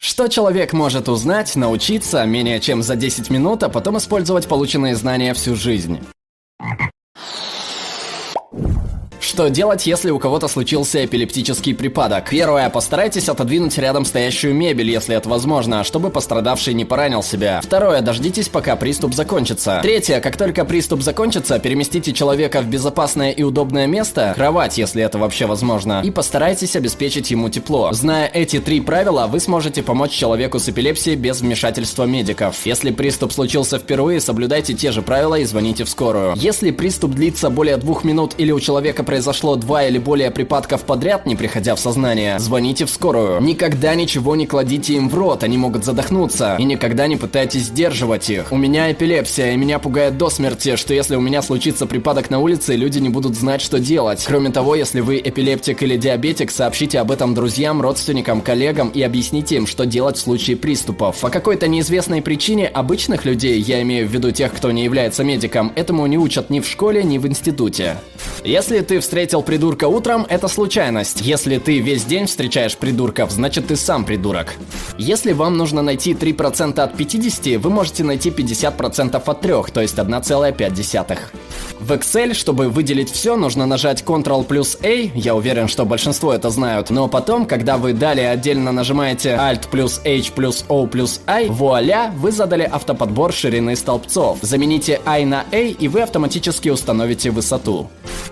Что человек может узнать, научиться менее чем за 10 минут, а потом использовать полученные знания всю жизнь? Что делать, если у кого-то случился эпилептический припадок? Первое. Постарайтесь отодвинуть рядом стоящую мебель, если это возможно, чтобы пострадавший не поранил себя. Второе. Дождитесь, пока приступ закончится. Третье. Как только приступ закончится, переместите человека в безопасное и удобное место, кровать, если это вообще возможно, и постарайтесь обеспечить ему тепло. Зная эти 3 правила, вы сможете помочь человеку с эпилепсией без вмешательства медиков. Если приступ случился впервые, соблюдайте те же правила и звоните в скорую. Если приступ длится более 2 минут или у человека произошло 2 или более припадков подряд, не приходя в сознание, звоните в скорую. Никогда ничего не кладите им в рот, они могут задохнуться. И никогда не пытайтесь сдерживать их. У меня эпилепсия, и меня пугает до смерти, что если у меня случится припадок на улице, люди не будут знать, что делать. Кроме того, если вы эпилептик или диабетик, сообщите об этом друзьям, родственникам, коллегам и объясните им, что делать в случае приступов. По какой-то неизвестной причине обычных людей, я имею в виду тех, кто не является медиком, этому не учат ни в школе, ни в институте. Если ты встретил придурка утром, это случайность. Если ты весь день встречаешь придурков, значит ты сам придурок. Если вам нужно найти 3% от 50, вы можете найти 50% от 3, то есть 1,5. В Excel, чтобы выделить все, нужно нажать Ctrl плюс A, я уверен, что большинство это знают, но потом, когда вы далее отдельно нажимаете Alt плюс H плюс O плюс I, вуаля, вы задали автоподбор ширины столбцов. Замените I на A, и вы автоматически установите высоту.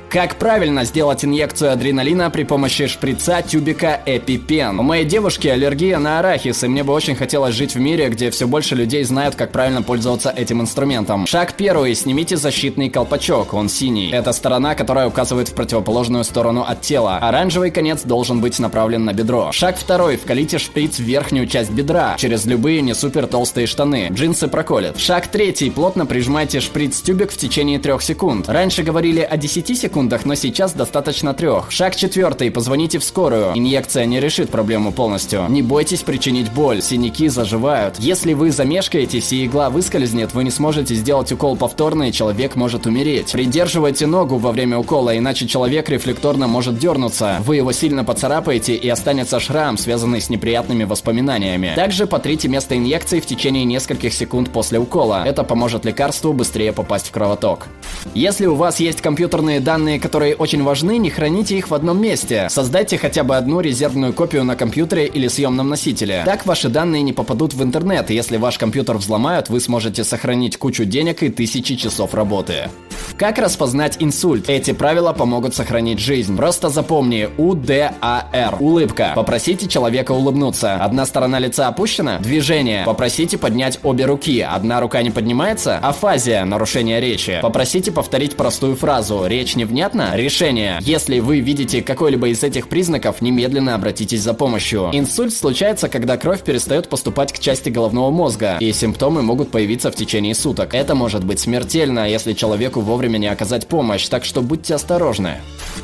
Как правильно сделать инъекцию адреналина при помощи шприца тюбика EpiPen? У моей девушки аллергия на арахис, и мне бы очень хотелось жить в мире, где все больше людей знают, как правильно пользоваться этим инструментом. Шаг 1. Снимите защитный колпачок, он синий. Это сторона, которая указывает в противоположную сторону от тела. Оранжевый конец должен быть направлен на бедро. Шаг 2. Вкалите шприц в верхнюю часть бедра, через любые не супер толстые штаны. Джинсы проколят. Шаг 3. Плотно прижимайте шприц-тюбик в течение 3 секунд. Раньше говорили о 10 секундах, но сейчас достаточно 3. Шаг 4. Позвоните в скорую. Инъекция не решит проблему полностью. Не бойтесь причинить боль, синяки заживают. Если вы замешкаетесь и игла выскользнет, вы не сможете сделать укол повторно, и человек может умереть. Придерживайте ногу во время укола, иначе человек рефлекторно может дернуться. Вы его сильно поцарапаете, и останется шрам, связанный с неприятными воспоминаниями. Также потрите место инъекции в течение нескольких секунд после укола. Это поможет лекарству быстрее попасть в кровоток. Если у вас есть компьютерные данные, которые очень важны, не храните их в одном месте. Создайте хотя бы одну резервную копию на компьютере или съемном носителе. Так ваши данные не попадут в интернет, и если ваш компьютер взломают, вы сможете сохранить кучу денег и тысячи часов работы. Как распознать инсульт? Эти правила помогут сохранить жизнь. Просто запомни УДАР. Улыбка. Попросите человека улыбнуться. Одна сторона лица опущена? Движение. Попросите поднять обе руки. Одна рука не поднимается? Афазия. Нарушение речи. Попросите повторить простую фразу. Речь невнятна? Решение. Если вы видите какой-либо из этих признаков, немедленно обратитесь за помощью. Инсульт случается, когда кровь перестает поступать к части головного мозга, и симптомы могут появиться в течение суток. Это может быть смертельно, если человеку вовремя не оказать помощь, так что будьте осторожны.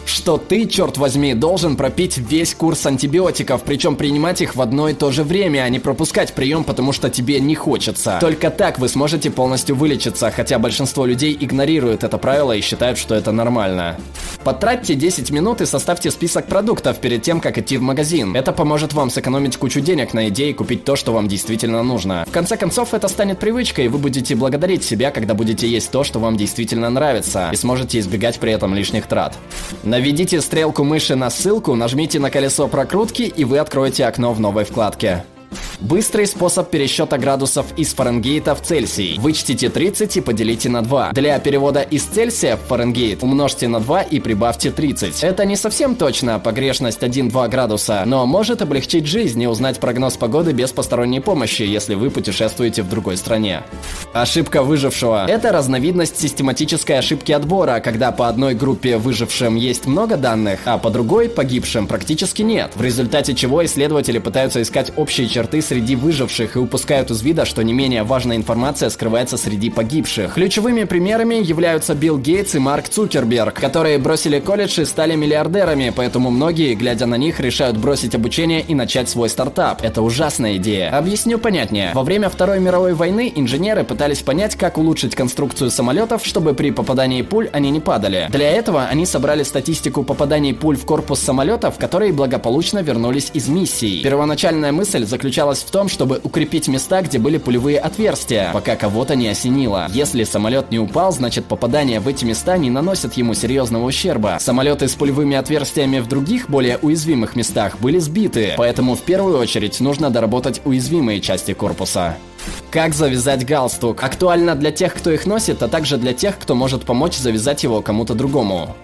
Что ты, черт возьми, должен пропить весь курс антибиотиков, причем принимать их в одно и то же время, а не пропускать прием, потому что тебе не хочется. Только так вы сможете полностью вылечиться, хотя большинство людей игнорируют это правило и считают, что это нормально. Потратьте 10 минут и составьте список продуктов перед тем, как идти в магазин. Это поможет вам сэкономить кучу денег на идее и купить то, что вам действительно нужно. В конце концов, это станет привычкой, и вы будете благодарить себя, когда будете есть то, что вам действительно нравится, и сможете избегать при этом лишних трат. Наведите стрелку мыши на ссылку, нажмите на колесо прокрутки, и вы откроете окно в новой вкладке. Быстрый способ пересчета градусов из Фаренгейта в Цельсий. Вычтите 30 и поделите на 2. Для перевода из Цельсия в Фаренгейт умножьте на 2 и прибавьте 30. Это не совсем точно, погрешность 1-2 градуса, но может облегчить жизнь и узнать прогноз погоды без посторонней помощи, если вы путешествуете в другой стране. Ошибка выжившего. Это разновидность систематической ошибки отбора, когда по одной группе выжившим есть много данных, а по другой погибшим практически нет, в результате чего исследователи пытаются искать общие черты среди выживших и упускают из вида, что не менее важная информация скрывается среди погибших. Ключевыми примерами являются Билл Гейтс и Марк Цукерберг, которые бросили колледж и стали миллиардерами, поэтому многие, глядя на них, решают бросить обучение и начать свой стартап. Это ужасная идея. Объясню понятнее. Во время Второй мировой войны инженеры пытались понять, как улучшить конструкцию самолетов, чтобы при попадании пуль они не падали. Для этого они собрали статистику попаданий пуль в корпус самолетов, которые благополучно вернулись из миссий. Первоначальная мысль заключалась заключалась в том, чтобы укрепить места, где были пулевые отверстия, пока кого-то не осенило. Если самолет не упал, значит попадание в эти места не наносит ему серьезного ущерба. Самолеты с пулевыми отверстиями в других, более уязвимых местах были сбиты, поэтому в первую очередь нужно доработать уязвимые части корпуса. Как завязать галстук? Актуально для тех, кто их носит, а также для тех, кто может помочь завязать его кому-то другому.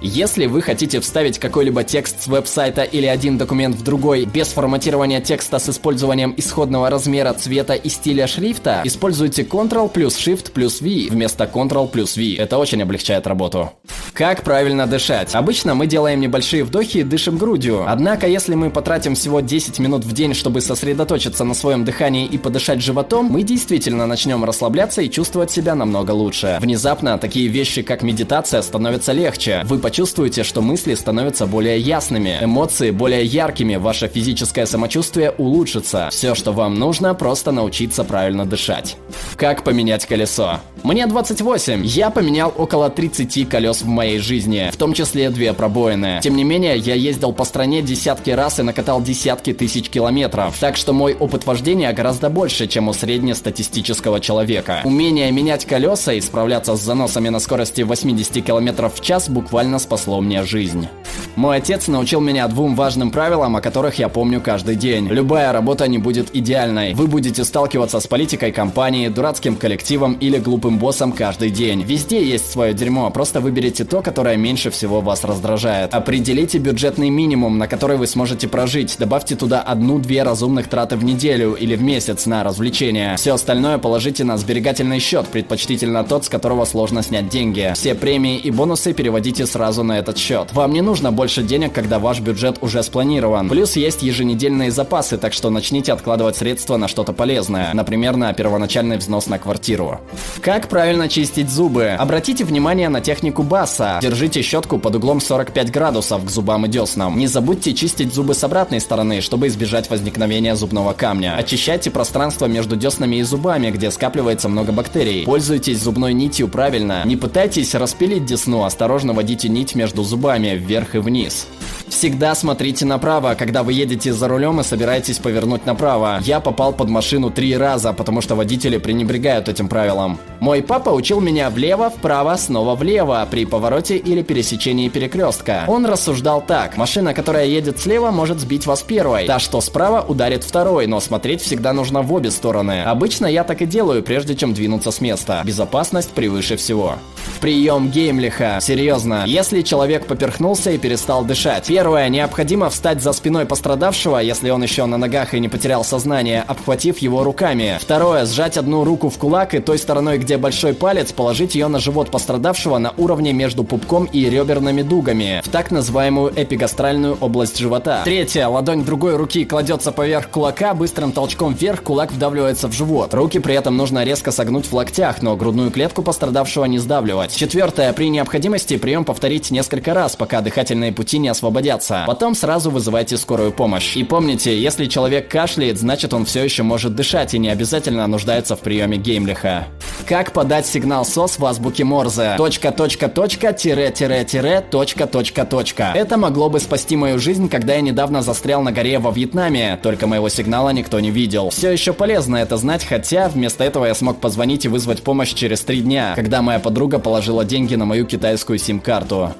Если вы хотите вставить какой-либо текст с веб-сайта или один документ в другой без форматирования текста с использованием исходного размера, цвета и стиля шрифта, используйте Ctrl плюс Shift плюс V вместо Ctrl плюс V. Это очень облегчает работу. Как правильно дышать? Обычно мы делаем небольшие вдохи и дышим грудью. Однако, если мы потратим всего 10 минут в день, чтобы сосредоточиться на своем дыхании и подышать животом, мы действительно начнем расслабляться и чувствовать себя намного лучше. Внезапно такие вещи, как медитация, становятся легче. Вы почувствуете, что мысли становятся более ясными, эмоции более яркими, ваше физическое самочувствие улучшится. Все, что вам нужно, просто научиться правильно дышать. Как поменять колесо? Мне 28. Я поменял около 30 колес в моей жизни, в том числе 2 пробоины. Тем не менее, я ездил по стране десятки раз и накатал десятки тысяч километров. Так что мой опыт вождения гораздо больше, чем у среднестатистического человека. Умение менять колеса и справляться с заносами на скорости 80 км в час буквально спасло мне жизнь. Мой отец научил меня 2 важным правилам, о которых я помню каждый день. Любая работа не будет идеальной. Вы будете сталкиваться с политикой компании, дурацким коллективом или глупым боссом каждый день. Везде есть свое дерьмо, просто выберите то, которое меньше всего вас раздражает. Определите бюджетный минимум, на который вы сможете прожить. Добавьте туда 1-2 разумных траты в неделю или в месяц на развлечения. Все остальное положите на сберегательный счет, предпочтительно тот, с которого сложно снять деньги. Все премии и бонусы переводите сразу на этот счет. Вам не нужно больше денег, когда ваш бюджет уже спланирован. Плюс есть еженедельные запасы, так что начните откладывать средства на что-то полезное, например, на первоначальный взнос на квартиру. Как правильно чистить зубы? Обратите внимание на технику Басса. Держите щетку под углом 45 градусов к зубам и деснам. Не забудьте чистить зубы с обратной стороны, чтобы избежать возникновения зубного камня. Очищайте пространство между деснами и зубами, где скапливается много бактерий. Пользуйтесь зубной нитью правильно. Не пытайтесь распилить десну, осторожно водите нить между зубами вверх и вниз. Всегда смотрите направо, когда вы едете за рулем и собираетесь повернуть направо. Я попал под машину 3 раза, потому что водители пренебрегают этим правилом. Мой папа учил меня влево, вправо, снова влево при повороте или пересечении перекрестка. Он рассуждал так: машина, которая едет слева, может сбить вас первой. Та, что справа, ударит второй, но смотреть всегда нужно в обе стороны. Обычно я так и делаю, прежде чем двинуться с места. Безопасность превыше всего. Прием Геймлиха. Серьезно, если человек поперхнулся и перестал дышать. Первое, необходимо встать за спиной пострадавшего, если он еще на ногах и не потерял сознание, обхватив его руками. Второе, сжать одну руку в кулак и той стороной, где большой палец, положить ее на живот пострадавшего на уровне между пупком и реберными дугами, в так называемую эпигастральную область живота. Третье, ладонь другой руки кладется поверх кулака, быстрым толчком вверх кулак вдавливается в живот. Руки при этом нужно резко согнуть в локтях, но грудную клетку пострадавшего не сдавливать. Четвертое, при необходимости прием повторить несколько раз, пока дыхательные пути не освободятся. Потом сразу вызывайте скорую помощь. И помните, если человек кашляет, значит он все еще может дышать и не обязательно нуждается в приеме Геймлиха. Как подать сигнал СОС в азбуке Морзе? Точка, точка, точка, тире, тире, тире, точка, точка, точка. Это могло бы спасти мою жизнь, когда я недавно застрял на горе во Вьетнаме, только моего сигнала никто не видел. Все еще полезно это знать, хотя вместо этого я смог позвонить и вызвать помощь через 3 дня, когда моя подруга положила деньги на мою китайскую сим-карту.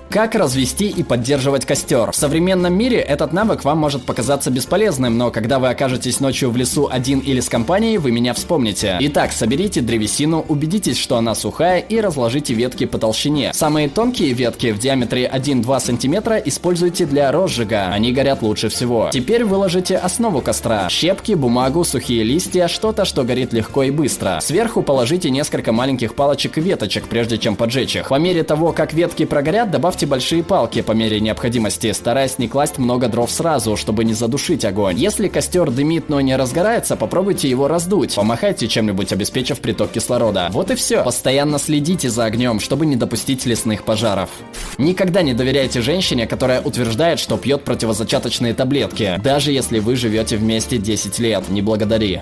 Как развести и поддерживать костер? В современном мире этот навык вам может показаться бесполезным, но когда вы окажетесь ночью в лесу один или с компанией, вы меня вспомните. Итак, соберите древесину, убедитесь, что она сухая, и разложите ветки по толщине. Самые тонкие ветки в диаметре 1-2 см используйте для розжига, они горят лучше всего. Теперь выложите основу костра: щепки, бумагу, сухие листья, что-то, что горит легко и быстро. Сверху положите несколько маленьких палочек и веточек, прежде чем поджечь их. По мере того, как ветки прогорят, добавьте большие палки по мере необходимости, стараясь не класть много дров сразу, чтобы не задушить огонь. Если костер дымит, но не разгорается, попробуйте его раздуть. Помахайте чем-нибудь, обеспечив приток кислорода. Вот и все. Постоянно следите за огнем, чтобы не допустить лесных пожаров. Никогда не доверяйте женщине, которая утверждает, что пьет противозачаточные таблетки, даже если вы живете вместе 10 лет. Не благодари.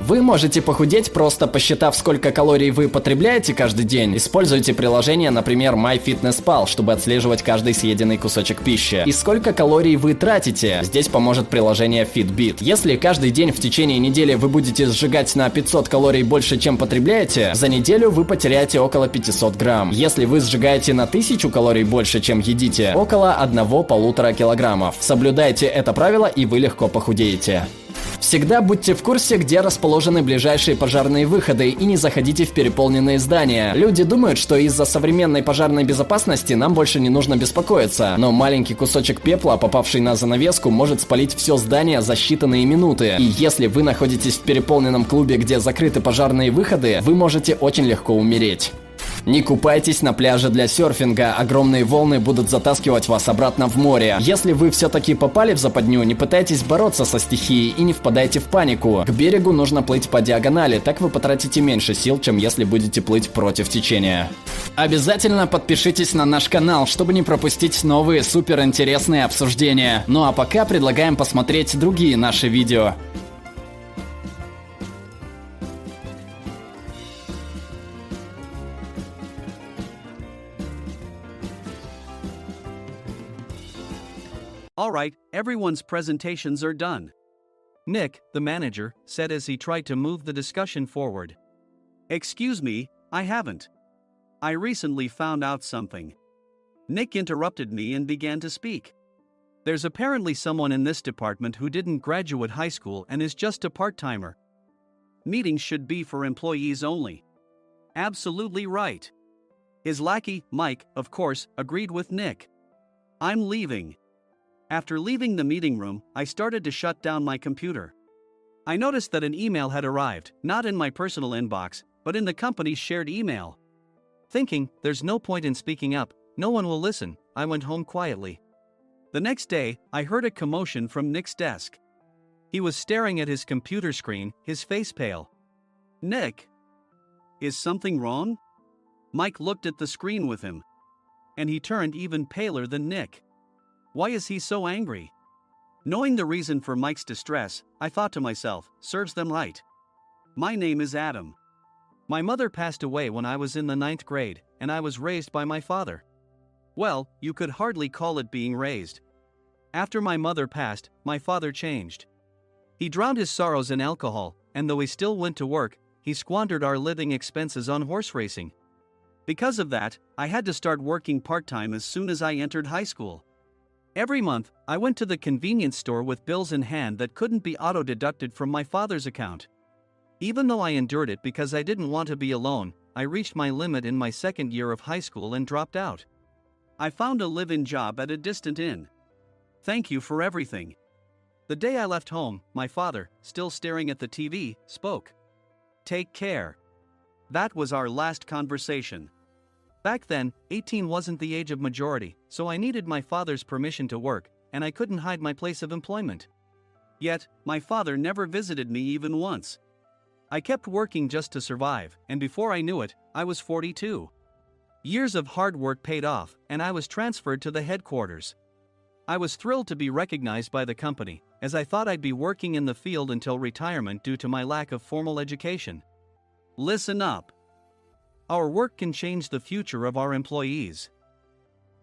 Вы можете похудеть, просто посчитав, сколько калорий вы потребляете каждый день. Используйте приложение, например, MyFitnessPal, чтобы отслеживать каждый съеденный кусочек пищи. И сколько калорий вы тратите. Здесь поможет приложение Fitbit. Если каждый день в течение недели вы будете сжигать на 500 калорий больше, чем потребляете, за неделю вы потеряете около 500 грамм. Если вы сжигаете на 1000 калорий больше, чем едите, около 1–1,5 килограммов. Соблюдайте это правило, и вы легко похудеете. Всегда будьте в курсе, где расположены ближайшие пожарные выходы, и не заходите в переполненные здания. Люди думают, что из-за современной пожарной безопасности нам больше не нужно беспокоиться, но маленький кусочек пепла, попавший на занавеску, может спалить все здание за считанные минуты. И если вы находитесь в переполненном клубе, где закрыты пожарные выходы, вы можете очень легко умереть. Не купайтесь на пляже для серфинга, огромные волны будут затаскивать вас обратно в море. Если вы все-таки попали в западню, не пытайтесь бороться со стихией и не впадайте в панику. К берегу нужно плыть по диагонали, так вы потратите меньше сил, чем если будете плыть против течения. Обязательно подпишитесь на наш канал, чтобы не пропустить новые суперинтересные обсуждения. Ну а пока предлагаем посмотреть другие наши видео. Alright, everyone's presentations are done. Nick, the manager, said as he tried to move the discussion forward. Excuse me, I haven't. I recently found out something. Nick interrupted me and began to speak. There's apparently someone in this department who didn't graduate high school and is just a part-timer. Meetings should be for employees only. Absolutely right. His lackey, Mike, of course, agreed with Nick. I'm leaving. After leaving the meeting room, I started to shut down my computer. I noticed that an email had arrived, not in my personal inbox, but in the company's shared email. Thinking, there's no point in speaking up, no one will listen, I went home quietly. The next day, I heard a commotion from Nick's desk. He was staring at his computer screen, his face pale. Nick? Is something wrong? Mike looked at the screen with him. And he turned even paler than Nick. Why is he so angry? Knowing the reason for Mike's distress, I thought to myself, serves them right. My name is Adam. My mother passed away when I was in the 9th grade, and I was raised by my father. Well, you could hardly call it being raised. After my mother passed, my father changed. He drowned his sorrows in alcohol, and though he still went to work, he squandered our living expenses on horse racing. Because of that, I had to start working part-time as soon as I entered high school. Every month, I went to the convenience store with bills in hand that couldn't be auto-deducted from my father's account. Even though I endured it because I didn't want to be alone, I reached my limit in my second year of high school and dropped out. I found a live-in job at a distant inn. Thank you for everything. The day I left home, my father, still staring at the TV, spoke. Take care. That was our last conversation. Back then, 18 wasn't the age of majority, so I needed my father's permission to work, and I couldn't hide my place of employment. Yet, my father never visited me even once. I kept working just to survive, and before I knew it, I was 42. Years of hard work paid off, and I was transferred to the headquarters. I was thrilled to be recognized by the company, as I thought I'd be working in the field until retirement due to my lack of formal education. Listen up. Our work can change the future of our employees.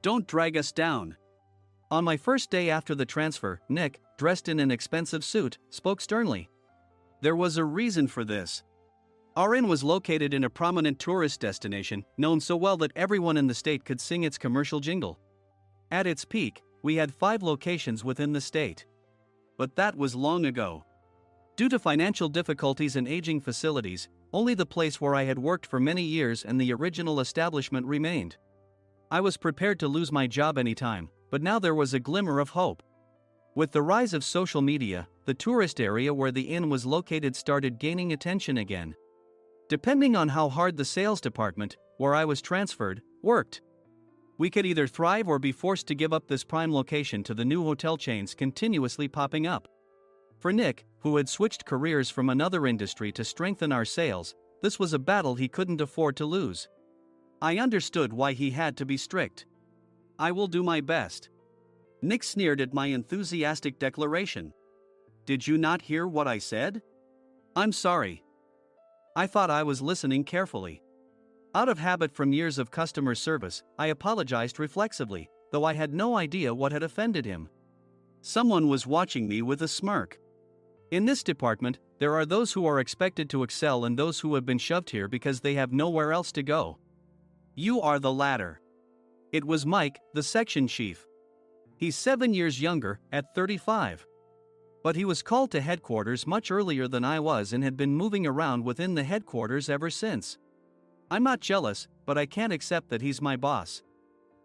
Don't drag us down. On my first day after the transfer, Nick, dressed in an expensive suit, spoke sternly. There was a reason for this. Our inn was located in a prominent tourist destination, known so well that everyone in the state could sing its commercial jingle. At its peak, we had 5 locations within the state. But that was long ago. Due to financial difficulties and aging facilities, only the place where I had worked for many years and the original establishment remained. I was prepared to lose my job anytime, but now there was a glimmer of hope. With the rise of social media, the tourist area where the inn was located started gaining attention again. Depending on how hard the sales department, where I was transferred, worked, we could either thrive or be forced to give up this prime location to the new hotel chains continuously popping up. For Nick, who had switched careers from another industry to strengthen our sales, this was a battle he couldn't afford to lose. I understood why he had to be strict. I will do my best. Nick sneered at my enthusiastic declaration. Did you not hear what I said? I'm sorry. I thought I was listening carefully. Out of habit from years of customer service, I apologized reflexively, though I had no idea what had offended him. Someone was watching me with a smirk. In this department, there are those who are expected to excel and those who have been shoved here because they have nowhere else to go. You are the latter. It was Mike, the section chief. He's 7 years younger, at 35. But he was called to headquarters much earlier than I was and had been moving around within the headquarters ever since. I'm not jealous, but I can't accept that he's my boss.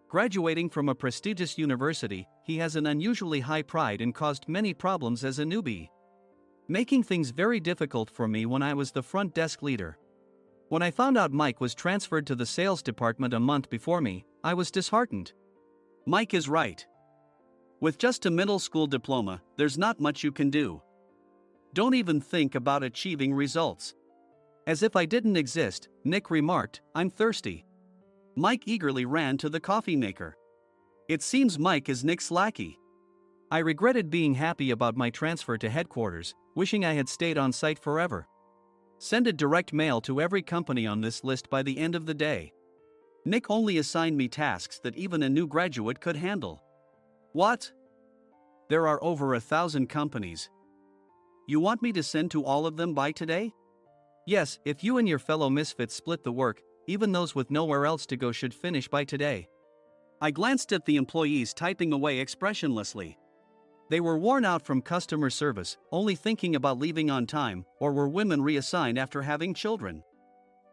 Graduating from a prestigious university, he has an unusually high pride and caused many problems as a newbie, making things very difficult for me when I was the front desk leader. When I found out Mike was transferred to the sales department a month before me, I was disheartened. Mike is right. With just a middle school diploma, there's not much you can do. Don't even think about achieving results. As if I didn't exist, Nick remarked, I'm thirsty. Mike eagerly ran to the coffee maker. It seems Mike is Nick's lackey. I regretted being happy about my transfer to headquarters, wishing I had stayed on site forever. Send a direct mail to every company on this list by the end of the day. Nick only assigned me tasks that even a new graduate could handle. What? There are over 1,000 companies. You want me to send to all of them by today? Yes, if you and your fellow misfits split the work, even those with nowhere else to go should finish by today. I glanced at the employees typing away expressionlessly. They were worn out from customer service, only thinking about leaving on time, or were women reassigned after having children,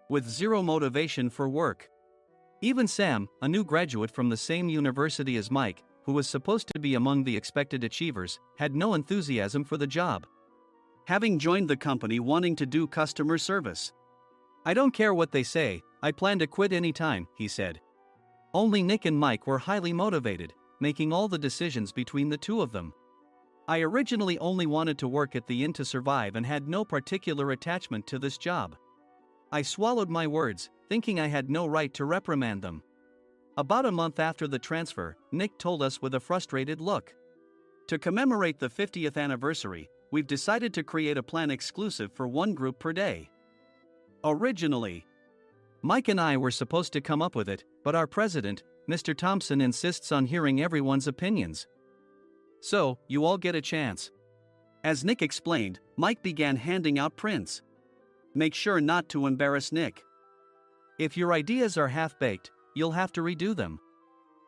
with zero motivation for work. Even Sam, a new graduate from the same university as Mike, who was supposed to be among the expected achievers, had no enthusiasm for the job, having joined the company wanting to do customer service. I don't care what they say, I plan to quit anytime, he said. Only Nick and Mike were highly motivated, making all the decisions between the two of them. I originally only wanted to work at the inn to survive and had no particular attachment to this job. I swallowed my words, thinking I had no right to reprimand them. About a month after the transfer, Nick told us with a frustrated look. To commemorate the 50th anniversary, we've decided to create a plan exclusive for one group per day. Originally, Mike and I were supposed to come up with it, but our president, Mr. Thompson, insists on hearing everyone's opinions. So, you all get a chance. As Nick explained, Mike began handing out prints. Make sure not to embarrass Nick. If your ideas are half-baked, you'll have to redo them.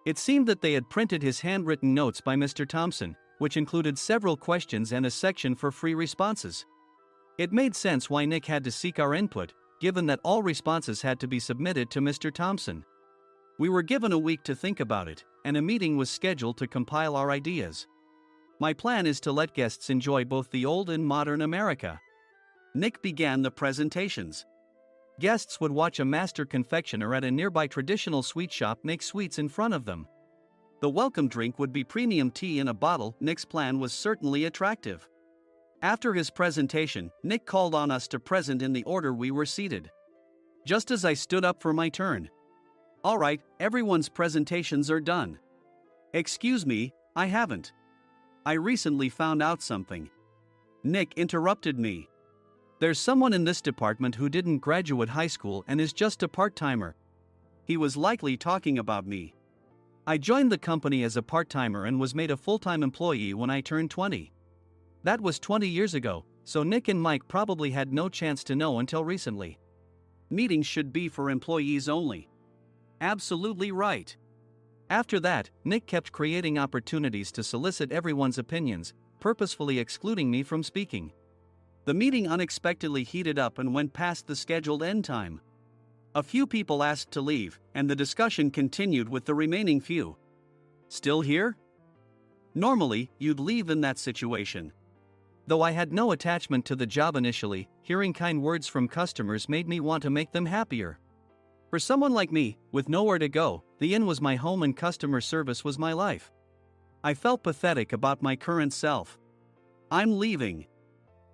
It seemed that they had printed his handwritten notes by Mr. Thompson, which included several questions and a section for free responses. It made sense why Nick had to seek our input, given that all responses had to be submitted to Mr. Thompson. We were given a week to think about it, and a meeting was scheduled to compile our ideas. My plan is to let guests enjoy both the old and modern America. Nick began the presentations. Guests would watch a master confectioner at a nearby traditional sweet shop make sweets in front of them. The welcome drink would be premium tea in a bottle. Nick's plan was certainly attractive. After his presentation, Nick called on us to present in the order we were seated. Just as I stood up for my turn. All right, everyone's presentations are done. Excuse me, I haven't. I recently found out something. Nick interrupted me. There's someone in this department who didn't graduate high school and is just a part-timer. He was likely talking about me. I joined the company as a part-timer and was made a full-time employee when I turned 20. That was 20 years ago, so Nick and Mike probably had no chance to know until recently. Meetings should be for employees only. Absolutely right. After that, Nick kept creating opportunities to solicit everyone's opinions, purposefully excluding me from speaking. The meeting unexpectedly heated up and went past the scheduled end time. A few people asked to leave, and the discussion continued with the remaining few. Still here? Normally, you'd leave in that situation. Though I had no attachment to the job initially, hearing kind words from customers made me want to make them happier. For someone like me, with nowhere to go, the inn was my home and customer service was my life. I felt pathetic about my current self. I'm leaving.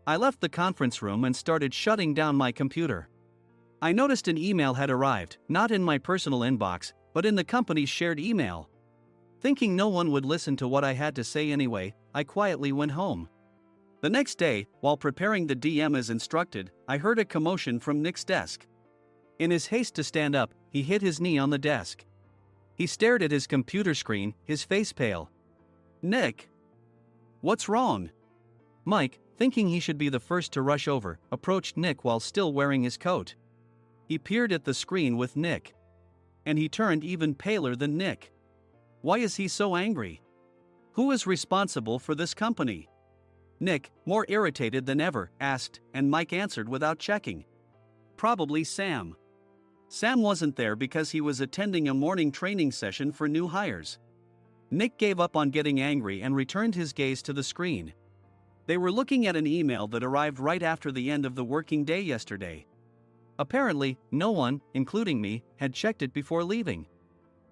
I left the conference room and started shutting down my computer. I noticed an email had arrived, not in my personal inbox, but in the company's shared email. Thinking no one would listen to what I had to say anyway, I quietly went home. The next day, while preparing the DM as instructed, I heard a commotion from Nick's desk. In his haste to stand up, he hit his knee on the desk. He stared at his computer screen, his face pale. "Nick! What's wrong?" Mike, thinking he should be the first to rush over, approached Nick while still wearing his coat. He peered at the screen with Nick. And he turned even paler than Nick. Why is he so angry? Who is responsible for this company? Nick, more irritated than ever, asked, and Mike answered without checking. Probably Sam. Sam wasn't there because he was attending a morning training session for new hires. Nick gave up on getting angry and returned his gaze to the screen. They were looking at an email that arrived right after the end of the working day yesterday. Apparently, no one, including me, had checked it before leaving.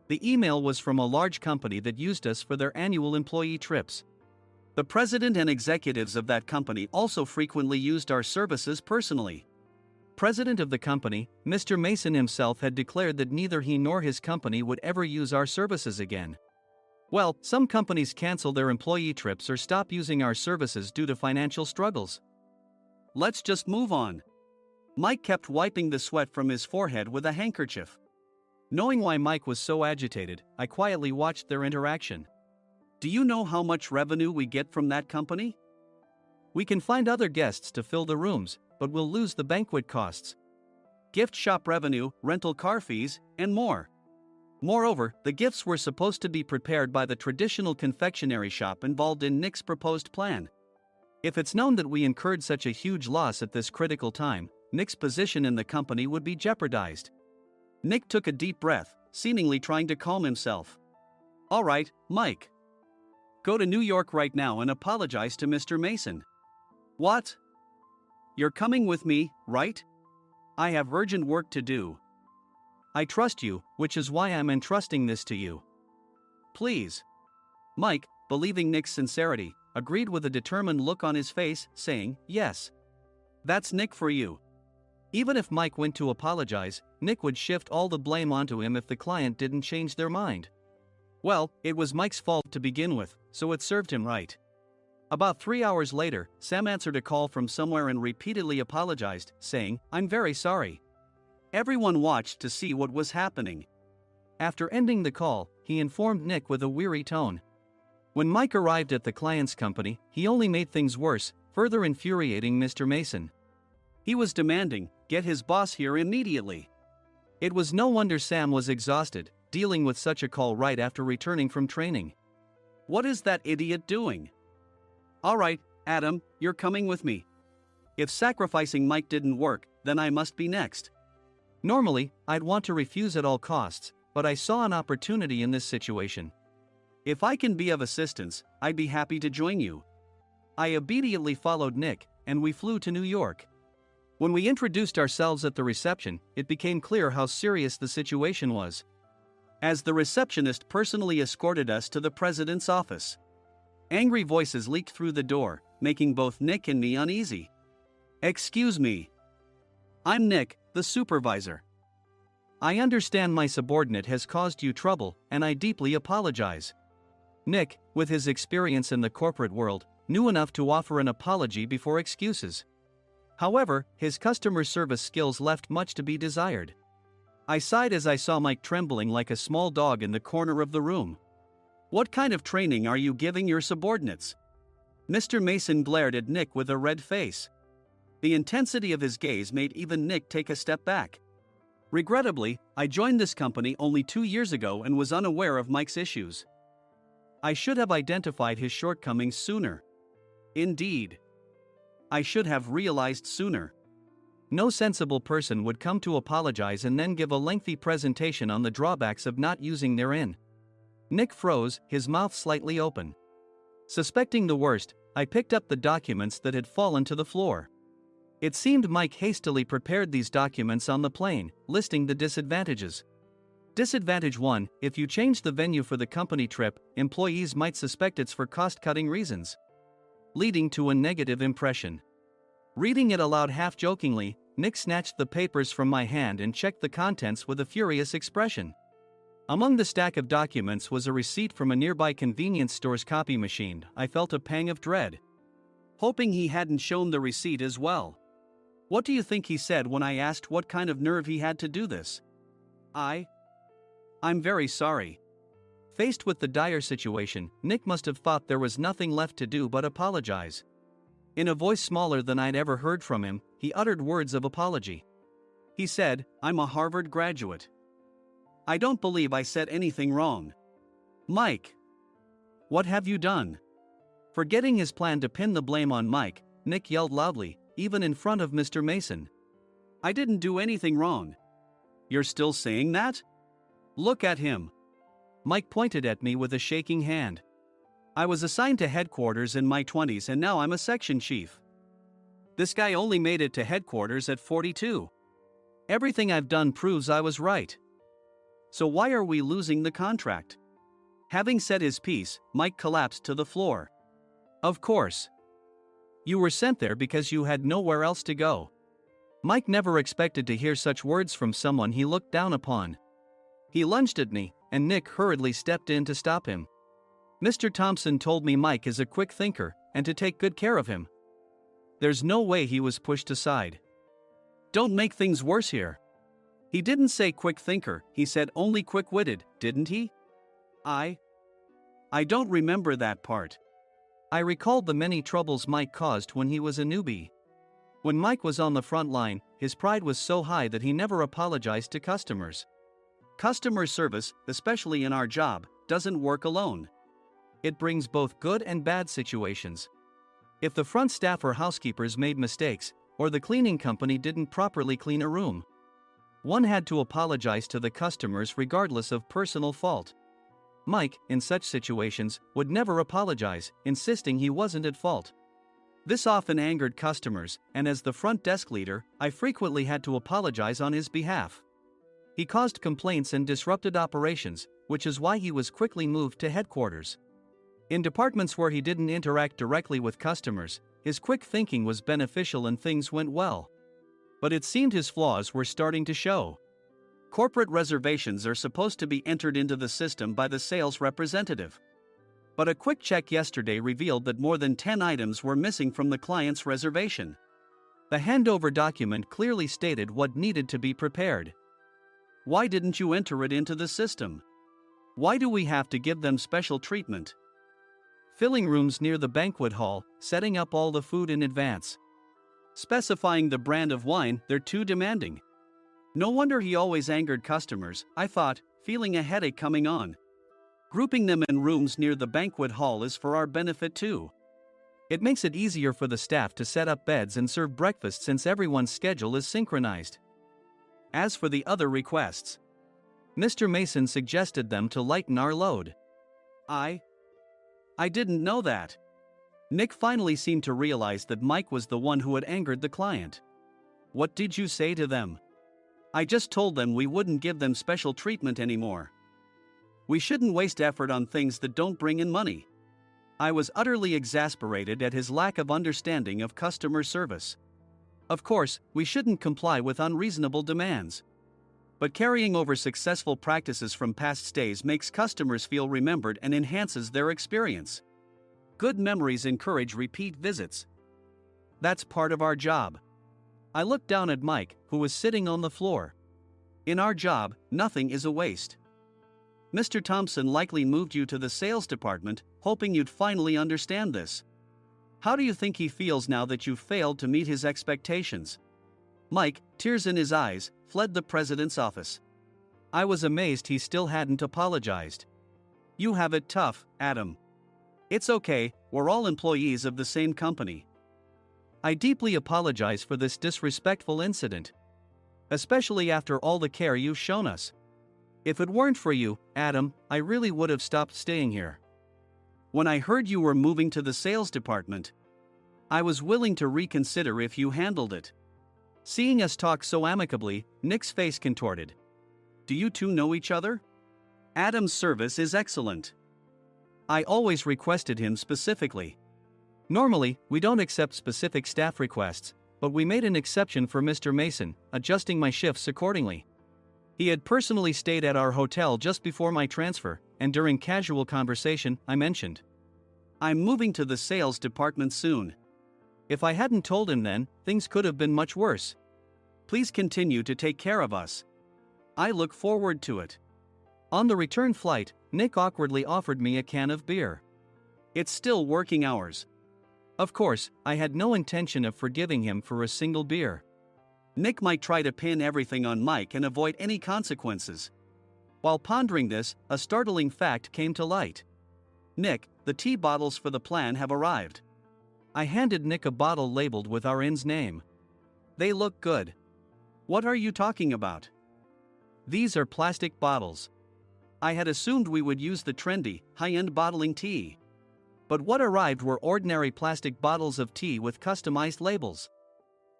The email was from a large company that used us for their annual employee trips. The president and executives of that company also frequently used our services personally. President of the company, Mr. Mason himself, had declared that neither he nor his company would ever use our services again. Well, some companies cancel their employee trips or stop using our services due to financial struggles. Let's just move on. Mike kept wiping the sweat from his forehead with a handkerchief. Knowing why Mike was so agitated, I quietly watched their interaction. Do you know how much revenue we get from that company? We can find other guests to fill the rooms, but we'll lose the banquet costs, gift shop revenue, rental car fees, and more. Moreover, the gifts were supposed to be prepared by the traditional confectionery shop involved in Nick's proposed plan. If it's known that we incurred such a huge loss at this critical time, Nick's position in the company would be jeopardized. Nick took a deep breath, seemingly trying to calm himself. All right, Mike. Go to New York right now and apologize to Mr. Mason. What? You're coming with me, right? I have urgent work to do. I trust you, which is why I'm entrusting this to you. Please. Mike, believing Nick's sincerity, agreed with a determined look on his face, saying, yes. That's Nick for you. Even if Mike went to apologize, Nick would shift all the blame onto him if the client didn't change their mind. Well, it was Mike's fault to begin with, so it served him right. About 3 hours later, Sam answered a call from somewhere and repeatedly apologized, saying, I'm very sorry. Everyone watched to see what was happening. After ending the call, he informed Nick with a weary tone. When Mike arrived at the client's company, he only made things worse, further infuriating Mr. Mason. He was demanding, get his boss here immediately. It was no wonder Sam was exhausted, dealing with such a call right after returning from training. What is that idiot doing? All right, Adam, you're coming with me. If sacrificing Mike didn't work, then I must be next. Normally, I'd want to refuse at all costs, but I saw an opportunity in this situation. If I can be of assistance, I'd be happy to join you. I obediently followed Nick, and we flew to New York. When we introduced ourselves at the reception, it became clear how serious the situation was, as the receptionist personally escorted us to the president's office. Angry voices leaked through the door, making both Nick and me uneasy. Excuse me. I'm Nick, the supervisor. I understand my subordinate has caused you trouble, and I deeply apologize. Nick, with his experience in the corporate world, knew enough to offer an apology before excuses. However, his customer service skills left much to be desired. I sighed as I saw Mike trembling like a small dog in the corner of the room. What kind of training are you giving your subordinates? Mr. Mason glared at Nick with a red face. The intensity of his gaze made even Nick take a step back. Regrettably, I joined this company only 2 years ago and was unaware of Mike's issues. I should have identified his shortcomings sooner. Indeed. I should have realized sooner. No sensible person would come to apologize and then give a lengthy presentation on the drawbacks of not using their in. Nick froze, his mouth slightly open. Suspecting the worst, I picked up the documents that had fallen to the floor. It seemed Mike hastily prepared these documents on the plane, listing the disadvantages. Disadvantage 1: if you change the venue for the company trip, employees might suspect it's for cost-cutting reasons, leading to a negative impression. Reading it aloud half-jokingly, Nick snatched the papers from my hand and checked the contents with a furious expression. Among the stack of documents was a receipt from a nearby convenience store's copy machine. I felt a pang of dread. hoping he hadn't shown the receipt as well. What do you think he said when I asked what kind of nerve he had to do this? I'm very sorry. Faced with the dire situation, Nick must have thought there was nothing left to do but apologize. In a voice smaller than I'd ever heard from him, he uttered words of apology. He said, "I'm a Harvard graduate. I don't believe I said anything wrong. Mike, what have you done?" Forgetting his plan to pin the blame on Mike, Nick yelled loudly, even in front of Mr. Mason. "I didn't do anything wrong. You're still saying that? Look at him." Mike pointed at me with a shaking hand. "I was assigned to headquarters in my 20s and now I'm a section chief. This guy only made it to headquarters at 42. Everything I've done proves I was right. So why are we losing the contract?" Having said his piece, Mike collapsed to the floor. "Of course. You were sent there because you had nowhere else to go." Mike never expected to hear such words from someone he looked down upon. He lunged at me, and Nick hurriedly stepped in to stop him. "Mr. Thompson told me Mike is a quick thinker, and to take good care of him." There's no way he was pushed aside. "Don't make things worse here. He didn't say quick thinker, he said only quick-witted, didn't he?" I don't remember that part. I recalled the many troubles Mike caused when he was a newbie. When Mike was on the front line, his pride was so high that he never apologized to customers. Customer service, especially in our job, doesn't work alone. It brings both good and bad situations. If the front staff or housekeepers made mistakes, or the cleaning company didn't properly clean a room, one had to apologize to the customers regardless of personal fault. Mike, in such situations, would never apologize, insisting he wasn't at fault. This often angered customers, and as the front desk leader, I frequently had to apologize on his behalf. He caused complaints and disrupted operations, which is why he was quickly moved to headquarters. In departments where he didn't interact directly with customers, his quick thinking was beneficial and things went well. But it seemed his flaws were starting to show. Corporate reservations are supposed to be entered into the system by the sales representative. But a quick check yesterday revealed that more than 10 items were missing from the client's reservation. The handover document clearly stated what needed to be prepared. Why didn't you enter it into the system? Why do we have to give them special treatment? Filling rooms near the banquet hall, setting up all the food in advance. Specifying the brand of wine, they're too demanding. No wonder he always angered customers, I thought, feeling a headache coming on. Grouping them in rooms near the banquet hall is for our benefit too. It makes it easier for the staff to set up beds and serve breakfast since everyone's schedule is synchronized. As for the other requests, Mr. Mason suggested them to lighten our load. I didn't know that. Nick finally seemed to realize that Mike was the one who had angered the client. What did you say to them? I just told them we wouldn't give them special treatment anymore. We shouldn't waste effort on things that don't bring in money. I was utterly exasperated at his lack of understanding of customer service. Of course, we shouldn't comply with unreasonable demands. But carrying over successful practices from past stays makes customers feel remembered and enhances their experience. Good memories encourage repeat visits. That's part of our job. I looked down at Mike, who was sitting on the floor. In our job, nothing is a waste. Mr. Thompson likely moved you to the sales department, hoping you'd finally understand this. How do you think he feels now that you've failed to meet his expectations? Mike, tears in his eyes, fled the president's office. I was amazed he still hadn't apologized. You have it tough, Adam. It's okay, we're all employees of the same company. I deeply apologize for this disrespectful incident. Especially after all the care you've shown us. If it weren't for you, Adam, I really would have stopped staying here. When I heard you were moving to the sales department, I was willing to reconsider if you handled it. Seeing us talk so amicably, Nick's face contorted. Do you two know each other? Adam's service is excellent. I always requested him specifically. Normally, we don't accept specific staff requests, but we made an exception for Mr. Mason, adjusting my shifts accordingly. He had personally stayed at our hotel just before my transfer, and during casual conversation, I mentioned, I'm moving to the sales department soon. If I hadn't told him then, things could have been much worse. Please continue to take care of us. I look forward to it. On the return flight, Nick awkwardly offered me a can of beer. It's still working hours. Of course, I had no intention of forgiving him for a single beer. Nick might try to pin everything on Mike and avoid any consequences. While pondering this, a startling fact came to light. Nick, the tea bottles for the plan have arrived. I handed Nick a bottle labeled with our inn's name. They look good. What are you talking about? These are plastic bottles. I had assumed we would use the trendy, high-end bottling tea. But what arrived were ordinary plastic bottles of tea with customized labels.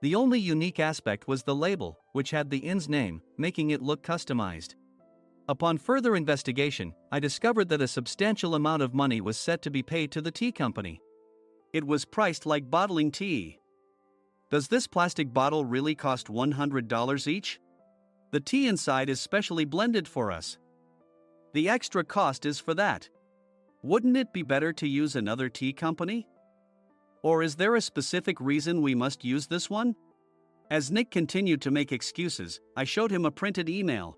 The only unique aspect was the label, which had the inn's name, making it look customized. Upon further investigation, I discovered that a substantial amount of money was set to be paid to the tea company. It was priced like bottling tea. Does this plastic bottle really cost $100 each? The tea inside is specially blended for us. The extra cost is for that. Wouldn't it be better to use another tea company? Or is there a specific reason we must use this one? As Nick continued to make excuses, I showed him a printed email.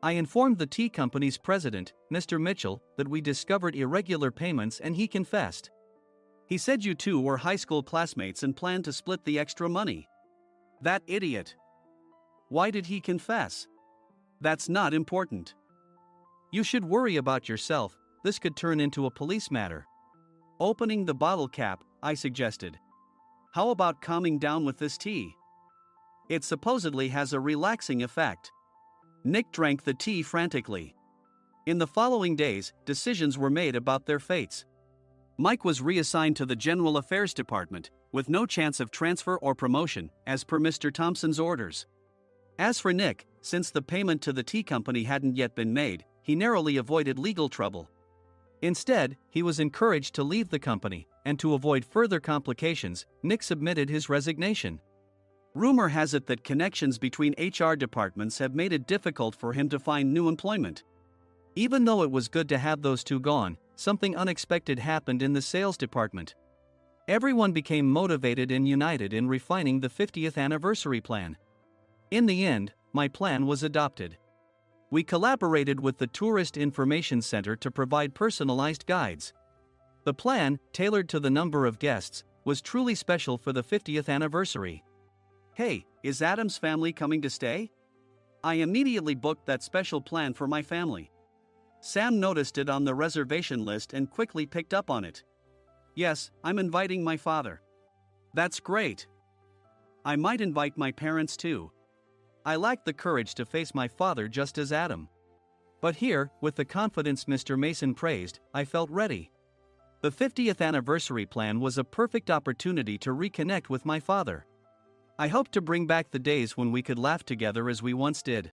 I informed the tea company's president, Mr. Mitchell, that we discovered irregular payments and he confessed. He said you two were high school classmates and planned to split the extra money. That idiot. Why did he confess? That's not important. You should worry about yourself, this could turn into a police matter. Opening the bottle cap, I suggested. How about calming down with this tea? It supposedly has a relaxing effect. Nick drank the tea frantically. In the following days, decisions were made about their fates. Mike was reassigned to the General Affairs Department, with no chance of transfer or promotion, as per Mr. Thompson's orders. As for Nick, since the payment to the tea company hadn't yet been made, he narrowly avoided legal trouble. Instead, he was encouraged to leave the company, and to avoid further complications, Nick submitted his resignation. Rumor has it that connections between HR departments have made it difficult for him to find new employment. Even though it was good to have those two gone, something unexpected happened in the sales department. Everyone became motivated and united in refining the 50th anniversary plan. In the end, my plan was adopted. We collaborated with the Tourist Information Center to provide personalized guides. The plan, tailored to the number of guests, was truly special for the 50th anniversary. Hey, is Adam's family coming to stay? I immediately booked that special plan for my family. Sam noticed it on the reservation list and quickly picked up on it. Yes, I'm inviting my father. That's great. I might invite my parents too. I lacked the courage to face my father just as Adam. But here, with the confidence Mr. Mason praised, I felt ready. The 50th anniversary plan was a perfect opportunity to reconnect with my father. I hoped to bring back the days when we could laugh together as we once did.